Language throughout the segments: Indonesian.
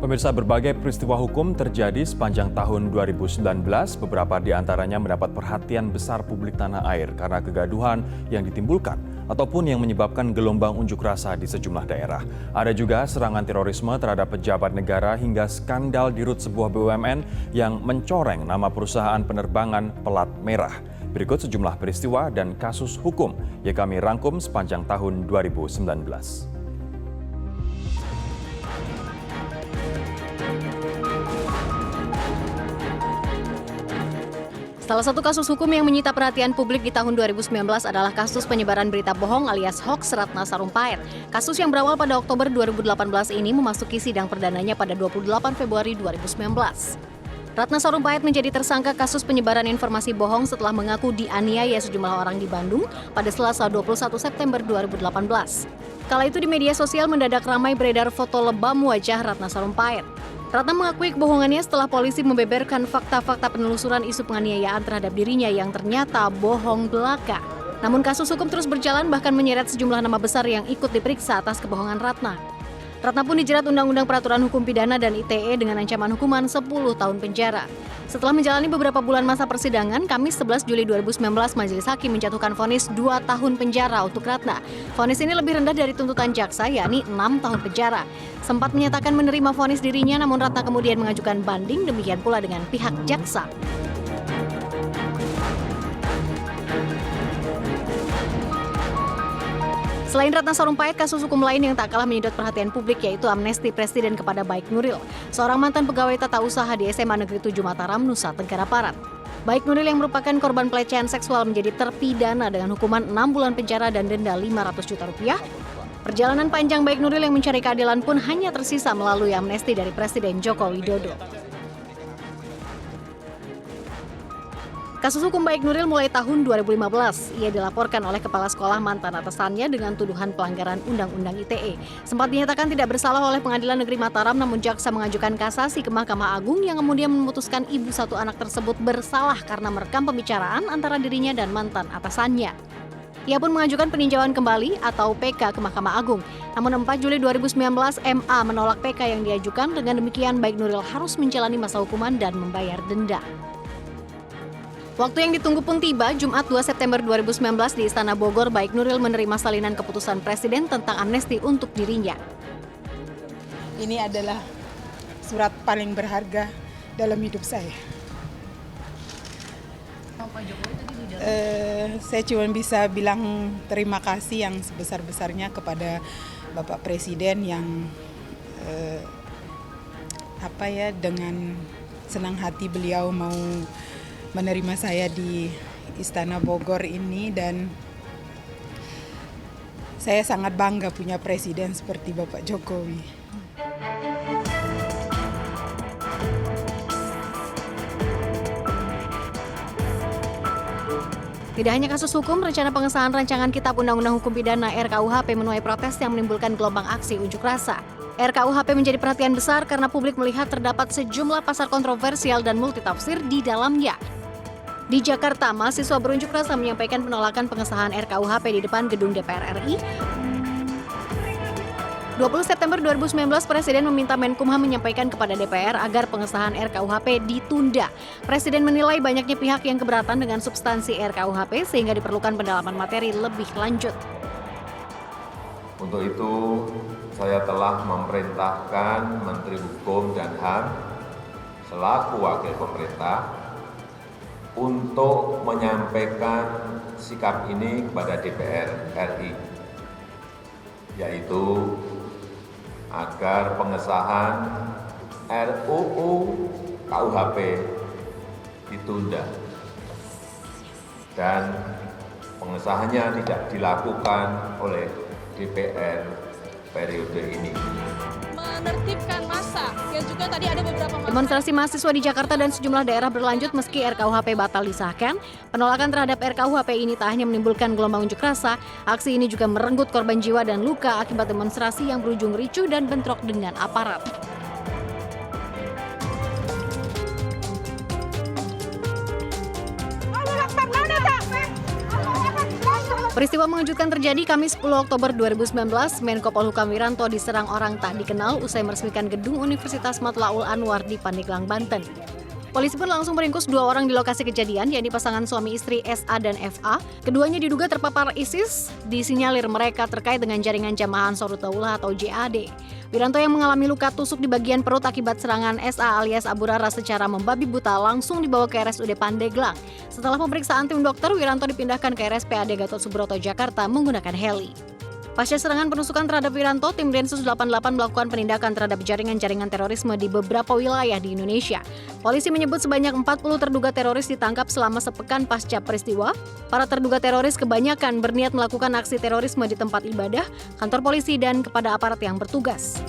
Pemirsa, berbagai peristiwa hukum terjadi sepanjang tahun 2019. Beberapa di antaranya mendapat perhatian besar publik tanah air karena kegaduhan yang ditimbulkan ataupun yang menyebabkan gelombang unjuk rasa di sejumlah daerah. Ada juga serangan terorisme terhadap pejabat negara hingga skandal di rut sebuah BUMN yang mencoreng nama perusahaan penerbangan pelat merah. Berikut sejumlah peristiwa dan kasus hukum yang kami rangkum sepanjang tahun 2019. Salah satu kasus hukum yang menyita perhatian publik di tahun 2019 adalah kasus penyebaran berita bohong alias hoax Ratna Sarumpait. Kasus yang berawal pada Oktober 2018 ini memasuki sidang perdananya pada 28 Februari 2019. Ratna Sarumpait menjadi tersangka kasus penyebaran informasi bohong setelah mengaku dianiaya sejumlah orang di Bandung pada Selasa 21 September 2018. Kala itu di media sosial mendadak ramai beredar foto lebam wajah Ratna Sarumpait. Ratna mengakui kebohongannya setelah polisi membeberkan fakta-fakta penelusuran isu penganiayaan terhadap dirinya yang ternyata bohong belaka. Namun kasus hukum terus berjalan bahkan menyeret sejumlah nama besar yang ikut diperiksa atas kebohongan Ratna. Ratna pun dijerat Undang-Undang Peraturan Hukum Pidana dan ITE dengan ancaman hukuman 10 tahun penjara. Setelah menjalani beberapa bulan masa persidangan, Kamis 11 Juli 2019 Majelis Hakim menjatuhkan vonis 2 tahun penjara untuk Ratna. Vonis ini lebih rendah dari tuntutan jaksa, yakni 6 tahun penjara. Sempat menyatakan menerima vonis dirinya, namun Ratna kemudian mengajukan banding, demikian pula dengan pihak jaksa. Selain Ratna Sarumpait, kasus hukum lain yang tak kalah menyedot perhatian publik yaitu amnesti Presiden kepada Baik Nuril, seorang mantan pegawai tata usaha di SMA Negeri 7 Mataram, Nusa Tenggara Barat. Baik Nuril yang merupakan korban pelecehan seksual menjadi terpidana dengan hukuman 6 bulan penjara dan denda 500 juta rupiah. Perjalanan panjang Baik Nuril yang mencari keadilan pun hanya tersisa melalui amnesti dari Presiden Joko Widodo. Kasus hukum Baik Nuril mulai tahun 2015. Ia dilaporkan oleh kepala sekolah mantan atasannya dengan tuduhan pelanggaran Undang-Undang ITE. Sempat dinyatakan tidak bersalah oleh Pengadilan Negeri Mataram, namun jaksa mengajukan kasasi ke Mahkamah Agung yang kemudian memutuskan ibu satu anak tersebut bersalah karena merekam pembicaraan antara dirinya dan mantan atasannya. Ia pun mengajukan peninjauan kembali atau PK ke Mahkamah Agung. Namun 4 Juli 2019 MA menolak PK yang diajukan. Dengan demikian Baik Nuril harus menjalani masa hukuman dan membayar denda. Waktu yang ditunggu pun tiba, Jumat 2 September 2019 di Istana Bogor, Baik Nuril menerima salinan keputusan Presiden tentang amnesti untuk dirinya. Ini adalah surat paling berharga dalam hidup saya. Saya cuma bisa bilang terima kasih yang sebesar-besarnya kepada Bapak Presiden yang dengan senang hati beliau mau menerima saya di Istana Bogor ini, dan saya sangat bangga punya presiden seperti Bapak Jokowi. Tidak hanya kasus hukum, rencana pengesahan rancangan Kitab Undang-Undang Hukum Pidana RKUHP menuai protes yang menimbulkan gelombang aksi unjuk rasa. RKUHP menjadi perhatian besar karena publik melihat terdapat sejumlah pasal kontroversial dan multitafsir di dalamnya. Di Jakarta, mahasiswa berunjuk rasa menyampaikan penolakan pengesahan RKUHP di depan gedung DPR RI. 20 September 2019, Presiden meminta Menkumham menyampaikan kepada DPR agar pengesahan RKUHP ditunda. Presiden menilai banyaknya pihak yang keberatan dengan substansi RKUHP sehingga diperlukan pendalaman materi lebih lanjut. Untuk itu, saya telah memerintahkan Menteri Hukum dan HAM selaku Wakil Pemerintah untuk menyampaikan sikap ini kepada DPR RI, yaitu agar pengesahan RUU KUHP ditunda dan pengesahannya tidak dilakukan oleh DPR periode ini. Menertibkan massa yang juga tadi ada beberapa demonstrasi mahasiswa di Jakarta dan sejumlah daerah berlanjut meski RKUHP batal disahkan. Penolakan terhadap RKUHP ini tak hanya menimbulkan gelombang unjuk rasa, aksi ini juga merenggut korban jiwa dan luka akibat demonstrasi yang berujung ricuh dan bentrok dengan aparat. Peristiwa mengejutkan terjadi Kamis 10 Oktober 2019. Menko Polhukam Wiranto diserang orang tak dikenal usai meresmikan gedung Universitas Matlaul Anwar di Pandeglang, Banten. Polisi pun langsung meringkus 2 orang di lokasi kejadian, yakni pasangan suami istri SA dan FA. Keduanya diduga terpapar ISIS, disinyalir mereka terkait dengan jaringan jamaah Ansarut Daulah atau JAD. Wiranto yang mengalami luka tusuk di bagian perut akibat serangan SA alias Abu Rara secara membabi buta langsung dibawa ke RSUD Pandeglang. Setelah pemeriksaan tim dokter, Wiranto dipindahkan ke RSPAD Gatot Subroto, Jakarta menggunakan heli. Pasca serangan penusukan terhadap Wiranto, tim Densus 88 melakukan penindakan terhadap jaringan-jaringan terorisme di beberapa wilayah di Indonesia. Polisi menyebut sebanyak 40 terduga teroris ditangkap selama sepekan pasca peristiwa. Para terduga teroris kebanyakan berniat melakukan aksi terorisme di tempat ibadah, kantor polisi, dan kepada aparat yang bertugas.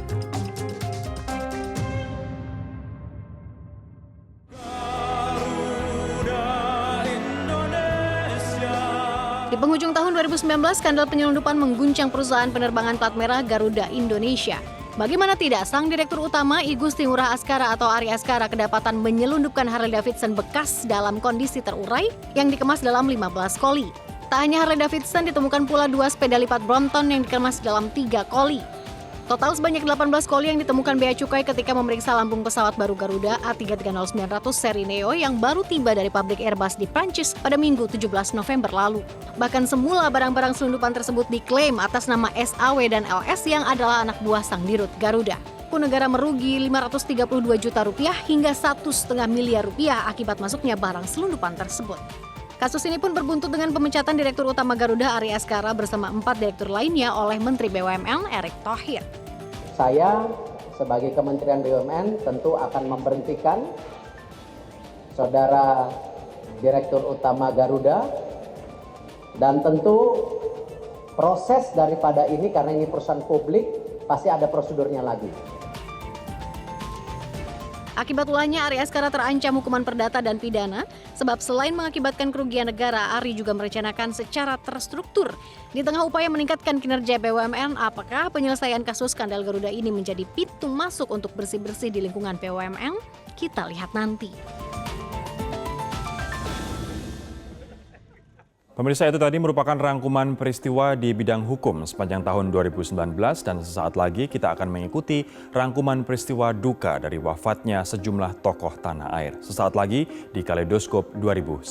Di penghujung tahun 2019, skandal penyelundupan mengguncang perusahaan penerbangan plat merah Garuda Indonesia. Bagaimana tidak, sang Direktur Utama I Gusti Ngurah Askara atau Ari Askara kedapatan menyelundupkan Harley Davidson bekas dalam kondisi terurai yang dikemas dalam 15 koli. Tak hanya Harley Davidson, ditemukan pula 2 sepeda lipat Brompton yang dikemas dalam 3 koli. Total sebanyak 18 koli yang ditemukan Bea Cukai ketika memeriksa lambung pesawat baru Garuda A330-900 seri Neo yang baru tiba dari pabrik Airbus di Prancis pada Minggu 17 November lalu. Bahkan semula barang-barang selundupan tersebut diklaim atas nama SAW dan LS yang adalah anak buah sang dirut Garuda. Negara merugi Rp532 juta hingga Rp1,5 miliar akibat masuknya barang selundupan tersebut. Kasus ini pun berbuntu dengan pemecatan Direktur Utama Garuda Ari Askara bersama 4 direktur lainnya oleh Menteri BUMN Erick Thohir. Saya sebagai Kementerian BUMN tentu akan memberhentikan Saudara Direktur Utama Garuda, dan tentu proses daripada ini karena ini perusahaan publik pasti ada prosedurnya lagi. Akibat ulahnya, Ari Askara terancam hukuman perdata dan pidana, sebab selain mengakibatkan kerugian negara, Ari juga merencanakan secara terstruktur. Di tengah upaya meningkatkan kinerja BUMN, apakah penyelesaian kasus skandal Garuda ini menjadi pintu masuk untuk bersih-bersih di lingkungan BUMN? Kita lihat nanti. Pemirsa, itu tadi merupakan rangkuman peristiwa di bidang hukum sepanjang tahun 2019 dan sesaat lagi kita akan mengikuti rangkuman peristiwa duka dari wafatnya sejumlah tokoh tanah air. Sesaat lagi di Kaleidoskop 2019.